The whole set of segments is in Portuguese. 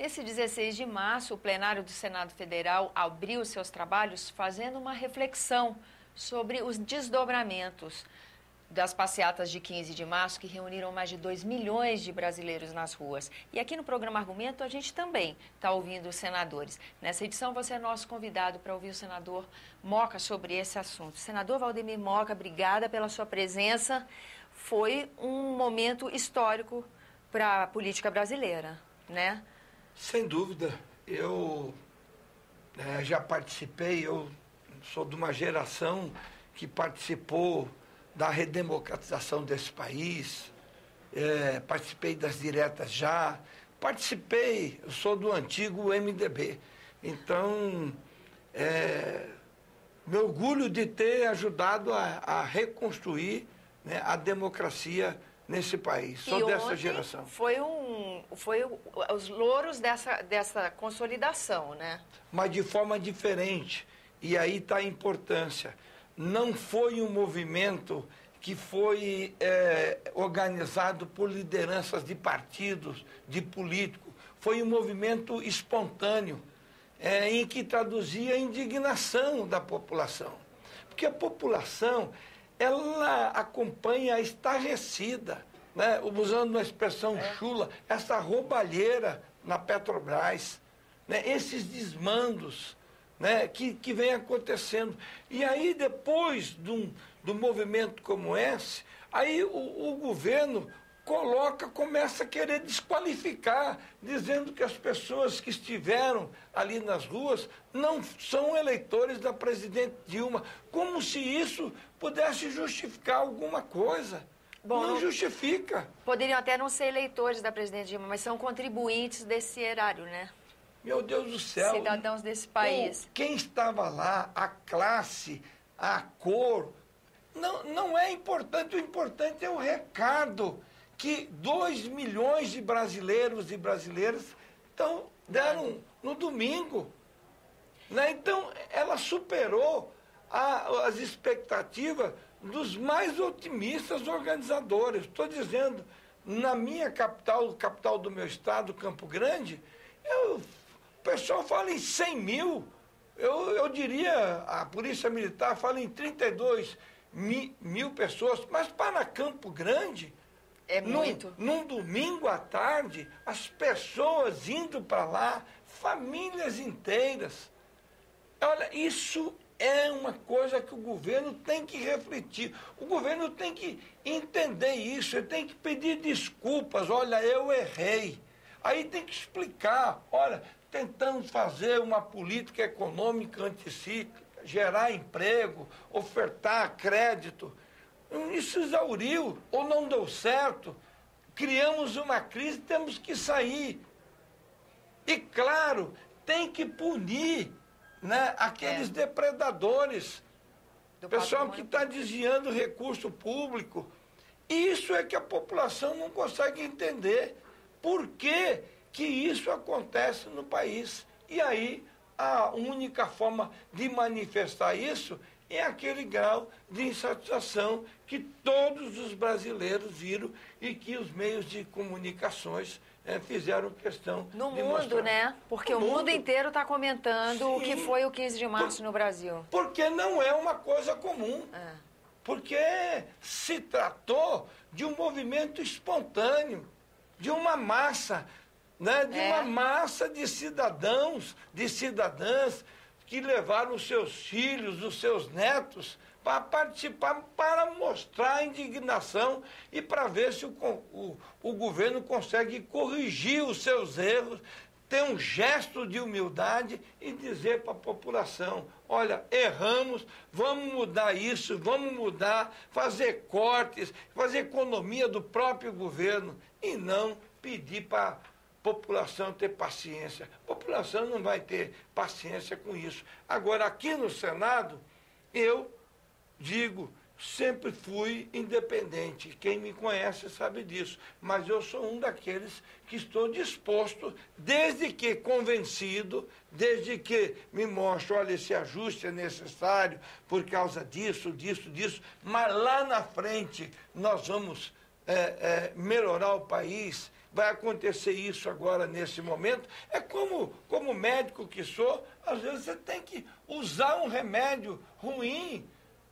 Nesse 16 de março, o plenário do Senado Federal abriu seus trabalhos fazendo uma reflexão sobre os desdobramentos das passeatas de 15 de março, que reuniram mais de 2 milhões de brasileiros nas ruas. E aqui no programa Argumento, a gente também está ouvindo os senadores. Nessa edição, você é nosso convidado para ouvir o senador Moca sobre esse assunto. Senador Valdemir Moca, obrigada pela sua presença. Foi um momento histórico para a política brasileira, né? Sem dúvida. Eu já participei, eu sou de uma geração que participou da redemocratização desse país, participei das diretas já, eu sou do antigo MDB. Então, me orgulho de ter ajudado a reconstruir, né, a democracia nesse país. Sou dessa geração. Foi os louros dessa consolidação, né? Mas de forma diferente. E aí está a importância. Não foi um movimento que foi organizado por lideranças de partidos, de políticos. Foi um movimento espontâneo, em que traduzia a indignação da população. Porque a população, ela acompanha estarrecida, né, usando uma expressão chula, essa roubalheira na Petrobras, né, esses desmandos, né, que vem acontecendo. E aí, depois de um movimento como esse, aí o governo começa a querer desqualificar, dizendo que as pessoas que estiveram ali nas ruas não são eleitores da presidente Dilma, como se isso pudesse justificar alguma coisa. Bom, não justifica. Poderiam até não ser eleitores da presidente Dilma, mas são contribuintes desse erário, né? Meu Deus do céu. Cidadãos desse país. Quem estava lá, a classe, a cor, não é importante. O importante é o recado que 2 milhões de brasileiros e brasileiras deram no domingo. Né? Então, ela superou as expectativas dos mais otimistas organizadores. Estou dizendo, na minha capital do meu estado, Campo Grande, o pessoal fala em 100 mil, eu diria, a Polícia Militar fala em 32 mil pessoas, mas para Campo Grande, é muito. Num domingo à tarde, as pessoas indo para lá, famílias inteiras. Olha, isso é uma coisa que o governo tem que refletir. O governo tem que entender isso, ele tem que pedir desculpas. Olha, eu errei. Aí tem que explicar, olha, tentamos fazer uma política econômica anticíclica, gerar emprego, ofertar crédito. Isso exauriu ou não deu certo. Criamos uma crise, temos que sair. E, claro, tem que punir, né, aqueles depredadores, pessoal que está desviando recurso público. Isso é que a população não consegue entender. Por que isso acontece no país? E aí, a única forma de manifestar isso é aquele grau de insatisfação que todos os brasileiros viram e que os meios de comunicações fizeram questão de mostrar. No mundo, né? Porque o mundo inteiro está comentando o que foi o 15 de março no Brasil. Porque não é uma coisa comum. Porque se tratou de um movimento espontâneo, de uma massa, né? De uma massa de cidadãos, de cidadãs que levaram os seus filhos, os seus netos para participar, para mostrar a indignação e para ver se o governo consegue corrigir os seus erros, ter um gesto de humildade e dizer para a população, olha, erramos, vamos mudar isso, vamos mudar, fazer cortes, fazer economia do próprio governo e não pedir para a população ter paciência. A população não vai ter paciência com isso. Agora, aqui no Senado, eu digo, sempre fui independente. Quem me conhece sabe disso. Mas eu sou um daqueles que estou disposto, desde que convencido, desde que me mostre, olha, esse ajuste é necessário por causa disso, mas lá na frente nós vamos melhorar o país vai acontecer isso agora, nesse momento. É como médico que sou, às vezes você tem que usar um remédio ruim,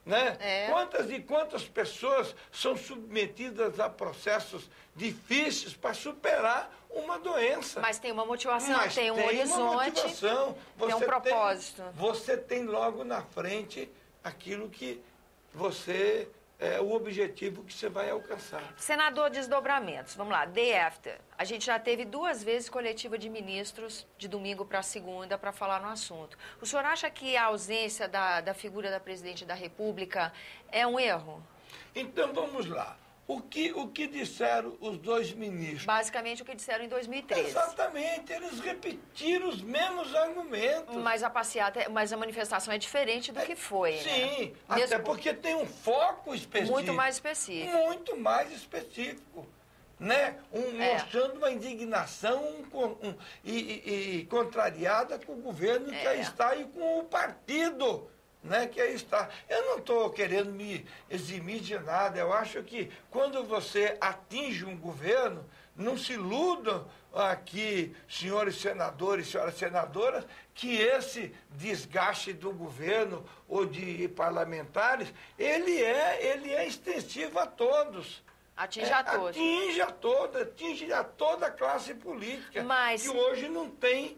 né? Quantas e quantas pessoas são submetidas a processos difíceis para superar uma doença. Mas tem uma motivação, tem um horizonte, tem um propósito. Você tem logo na frente aquilo que você... o objetivo que você vai alcançar. Senador, desdobramentos. Vamos lá, day after. A gente já teve 2 vezes coletiva de ministros, de domingo para segunda, para falar no assunto. O senhor acha que a ausência da figura da presidente da República é um erro? Então, vamos lá. O que disseram os 2 ministros? Basicamente o que disseram em 2013. Exatamente, eles repetiram os mesmos argumentos. Mas a manifestação é diferente do que foi, sim, né? até porque tem um foco específico. Muito mais específico. Muito mais específico. Né? Mostrando uma indignação e contrariada com o governo que aí está e com o partido, né, que aí está. Eu não estou querendo me eximir de nada. Eu acho que quando você atinge um governo, não se iludam aqui, senhores senadores, senhoras senadoras, que esse desgaste do governo ou de parlamentares, ele é extensivo a todos. Atinge a todos. Atinge a toda a classe política, mas... que hoje não tem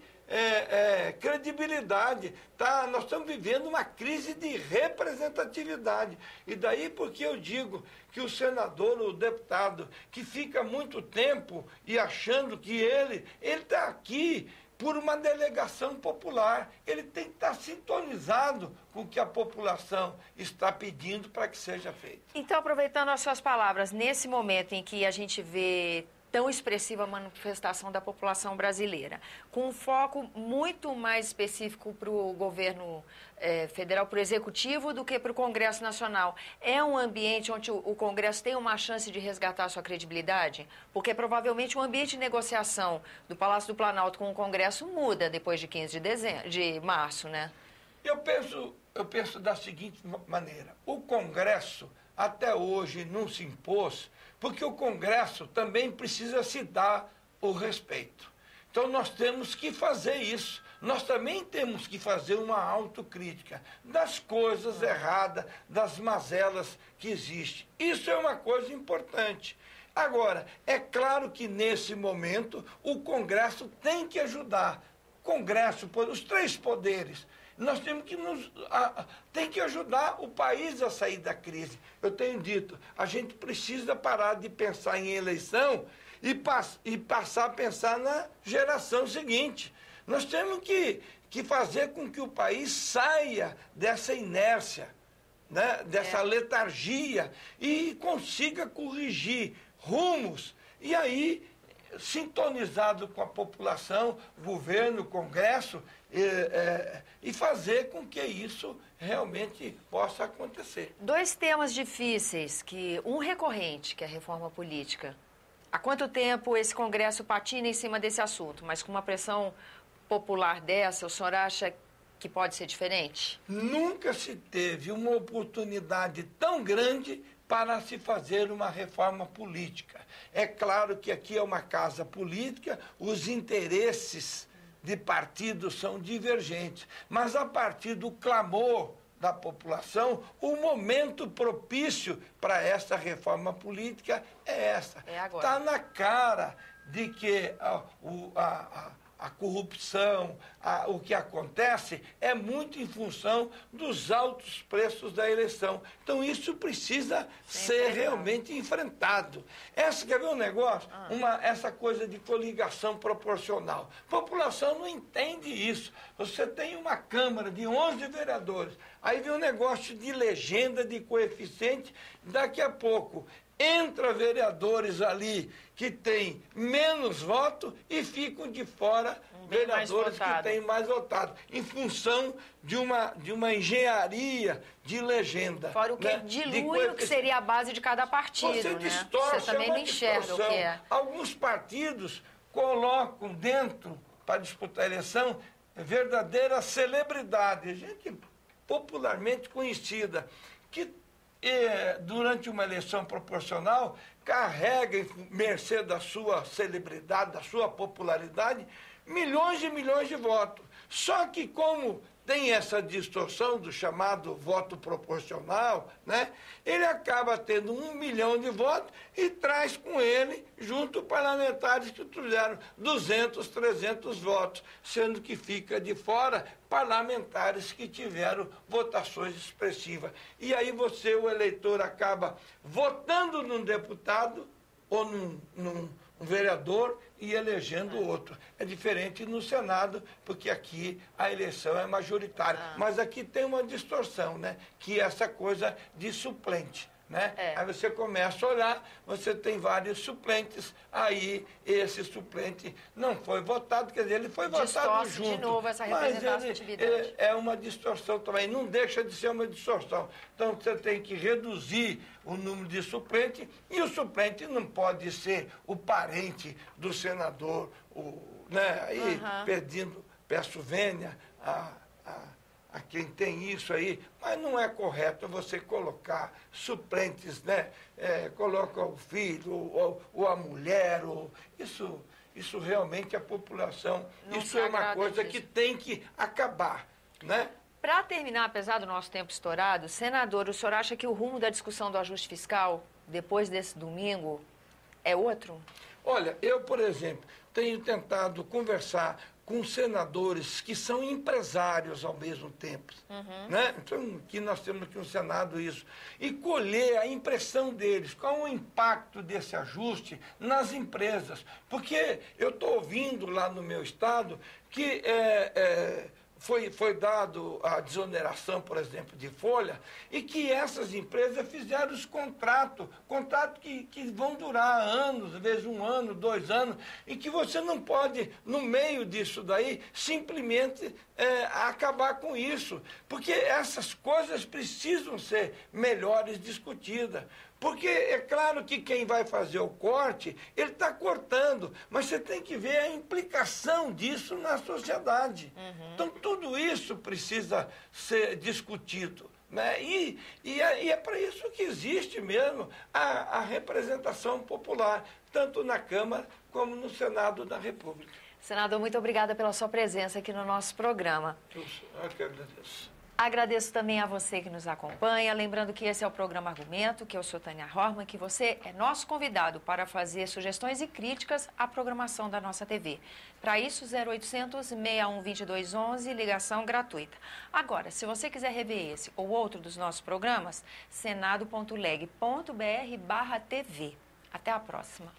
credibilidade. Tá? Nós estamos vivendo uma crise de representatividade. E daí porque eu digo que o senador, o deputado, que fica muito tempo e achando que ele está aqui por uma delegação popular. Ele tem que estar sintonizado com o que a população está pedindo para que seja feito. Então, aproveitando as suas palavras, nesse momento em que a gente vê tão expressiva manifestação da população brasileira, com um foco muito mais específico para o governo federal, para o executivo, do que para o Congresso Nacional. É um ambiente onde o Congresso tem uma chance de resgatar a sua credibilidade? Porque provavelmente o ambiente de negociação do Palácio do Planalto com o Congresso muda depois de 15 de março, né? Eu penso da seguinte maneira: o Congresso até hoje não se impôs, porque o Congresso também precisa se dar o respeito. Então nós temos que fazer isso. Nós também temos que fazer uma autocrítica das coisas erradas, das mazelas que existem. Isso é uma coisa importante. Agora, é claro que nesse momento o Congresso tem que ajudar. Congresso, os 3 poderes. Nós temos que tem que ajudar o país a sair da crise. Eu tenho dito, a gente precisa parar de pensar em eleição e passar a pensar na geração seguinte. Nós temos que fazer com que o país saia dessa inércia, né, dessa letargia, e consiga corrigir rumos. E aí, sintonizado com a população, governo, Congresso, e fazer com que isso realmente possa acontecer. 2 temas difíceis, um recorrente, que é a reforma política. Há quanto tempo esse Congresso patina em cima desse assunto? Mas com uma pressão popular dessa, o senhor acha que pode ser diferente? Nunca se teve uma oportunidade tão grande para se fazer uma reforma política. É claro que aqui é uma casa política, os interesses de partidos são divergentes, mas a partir do clamor da população, o momento propício para essa reforma política é essa. É agora. Está na cara de que a corrupção, o que acontece é muito em função dos altos preços da eleição. Então, isso precisa ser realmente enfrentado. Quer ver um negócio? Essa coisa de coligação proporcional. A população não entende isso. Você tem uma Câmara de 11 vereadores, aí vem um negócio de legenda, de coeficiente, daqui a pouco entra vereadores ali que têm menos voto e ficam de fora vereadores que têm mais votado, em função de uma engenharia de legenda. Fora o que dilui o que seria a base de cada partido, Você distorce, Você também não enxerga o que é. Alguns partidos colocam dentro, para disputar a eleição, verdadeira celebridade, gente popularmente conhecida, que durante uma eleição proporcional carrega, em mercê da sua celebridade, da sua popularidade, milhões e milhões de votos. Só que como tem essa distorção do chamado voto proporcional, né? Ele acaba tendo 1 milhão de votos e traz com ele, junto, parlamentares que trouxeram 200, 300 votos, sendo que fica de fora parlamentares que tiveram votações expressivas. E aí você, o eleitor, acaba votando num deputado ou num vereador e elegendo outro. É diferente no Senado, porque aqui a eleição é majoritária. Mas aqui tem uma distorção, né? Que é essa coisa de suplente. Né? Aí você começa a olhar, você tem vários suplentes, aí esse suplente não foi votado, quer dizer, ele foi votado junto. De novo essa representatividade. Mas é uma distorção também, não deixa de ser uma distorção. Então você tem que reduzir o número de suplentes, e o suplente não pode ser o parente do senador, né? Aí peço vênia a quem tem isso aí, mas não é correto você colocar suplentes, né? Coloca o filho, ou a mulher, isso realmente a população, não isso é uma coisa que tem que acabar, né? Para terminar, apesar do nosso tempo estourado, senador, o senhor acha que o rumo da discussão do ajuste fiscal, depois desse domingo, é outro? Olha, eu, por exemplo, tenho tentado conversar com senadores que são empresários ao mesmo tempo. Né? Então, aqui nós temos aqui no Senado isso. E colher a impressão deles, qual o impacto desse ajuste nas empresas. Porque eu estou ouvindo lá no meu estado que foi dado a desoneração, por exemplo, de folha, e que essas empresas fizeram os contratos que vão durar anos, às vezes 1 ano, 2 anos, e que você não pode, no meio disso daí, simplesmente acabar com isso, porque essas coisas precisam ser melhores discutidas. Porque é claro que quem vai fazer o corte, ele está cortando, mas você tem que ver a implicação disso na sociedade. Então, tudo isso precisa ser discutido. Né? E é para isso que existe mesmo a representação popular, tanto na Câmara como no Senado da República. Senador, muito obrigada pela sua presença aqui no nosso programa. Eu que agradeço. Agradeço também a você que nos acompanha, lembrando que esse é o programa Argumento, que eu sou Tânia Horman, que você é nosso convidado para fazer sugestões e críticas à programação da nossa TV. Para isso, 0800 61 2211, ligação gratuita. Agora, se você quiser rever esse ou outro dos nossos programas, senado.leg.br/TV. Até a próxima.